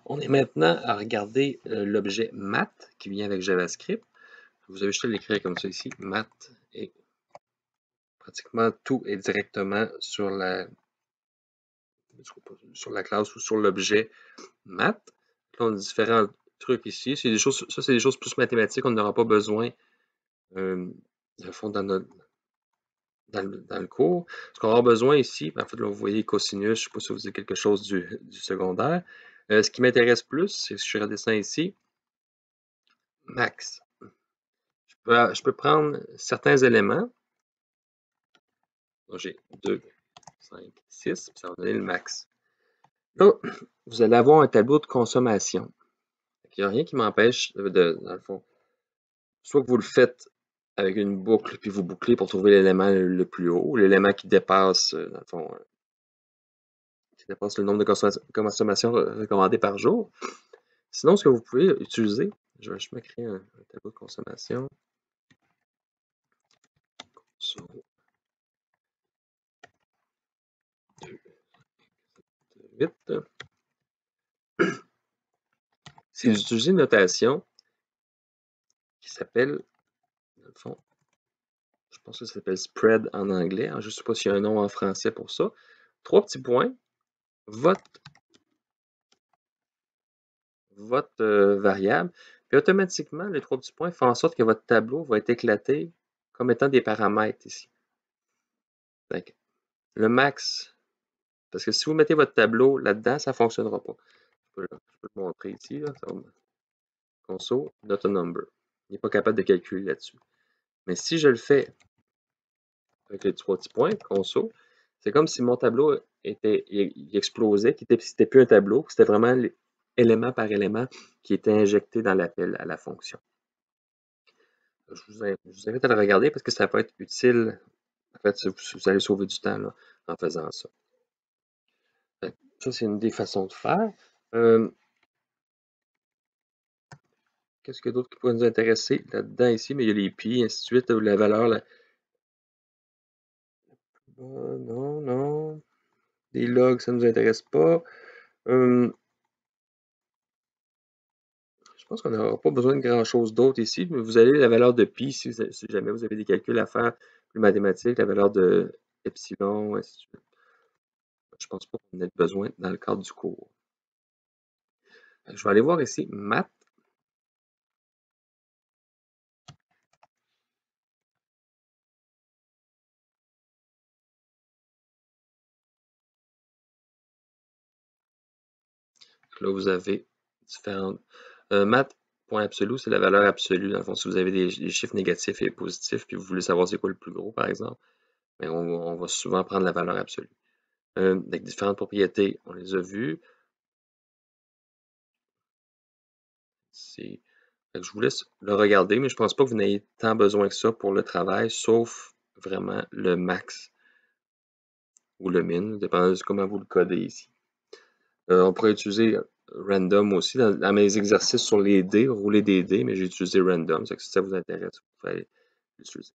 On est maintenant à regarder l'objet math qui vient avec JavaScript. Vous avez juste à l'écrire comme ça ici, math, et pratiquement tout est directement sur la classe ou sur l'objet math. Là, on a différents trucs ici. C'est des choses, ça, c'est des choses plus mathématiques. On n'aura pas besoin de fond dans le cours. Ce qu'on aura besoin ici, en fait, là, vous voyez cosinus, je ne sais pas si vous avez quelque chose du secondaire. Ce qui m'intéresse plus, c'est si je redescends ici, max. Je peux prendre certains éléments. J'ai 2, 5, 6, puis ça va donner le max. Là, vous allez avoir un tableau de consommation. Il n'y a rien qui m'empêche dans le fond, soit que vous le faites avec une boucle, puis vous bouclez pour trouver l'élément le plus haut, l'élément qui dépasse, dans le fond, qui dépasse le nombre de consommations recommandées par jour. Sinon, ce que vous pouvez utiliser, je vais juste me créer un tableau de consommation. Conso 2, 8. C'est d'utiliser une notation qui s'appelle, dans le fond, je pense que ça s'appelle spread en anglais. Je ne sais pas s'il y a un nom en français pour ça. 3 petits points. Votre variable. Puis automatiquement, les 3 petits points font en sorte que votre tableau va être éclaté comme étant des paramètres ici. Donc, le max, parce que si vous mettez votre tableau là-dedans, ça ne fonctionnera pas. Je peux le montrer ici. Là, console, not a number. Il n'est pas capable de calculer là-dessus. Mais si je le fais avec les 3 petits points, console, c'est comme si mon tableau il explosait, qu'il n'était plus un tableau, c'était vraiment élément par élément qui était injecté dans l'appel à la fonction. Je vous invite à le regarder parce que ça peut être utile. En fait, vous allez sauver du temps là, en faisant ça. Ça, c'est une des façons de faire. Qu'est-ce que d'autre qui pourrait nous intéresser là-dedans ici? Mais il y a les pi, ainsi de suite, la valeur. Non, non. Les logs, ça ne nous intéresse pas. Je pense qu'on n'aura pas besoin de grand-chose d'autre ici, mais vous avez la valeur de pi si jamais vous avez des calculs à faire plus mathématiques, la valeur de epsilon, ainsi de suite. Je ne pense pas qu'on ait besoin dans le cadre du cours. Je vais aller voir ici math. Là, vous avez différentes. Math, point absolu, c'est la valeur absolue. Dans le fond, si vous avez des chiffres négatifs et positifs, puis vous voulez savoir c'est quoi le plus gros, par exemple, mais on va souvent prendre la valeur absolue. Avec différentes propriétés, on les a vues. Je vous laisse le regarder, mais je ne pense pas que vous n'ayez tant besoin que ça pour le travail, sauf vraiment le max ou le min, dépendant de comment vous le codez ici. On pourrait utiliser random aussi dans mes exercices sur les dés, rouler des dés, mais j'ai utilisé random, si ça vous intéresse, vous pouvez l'utiliser.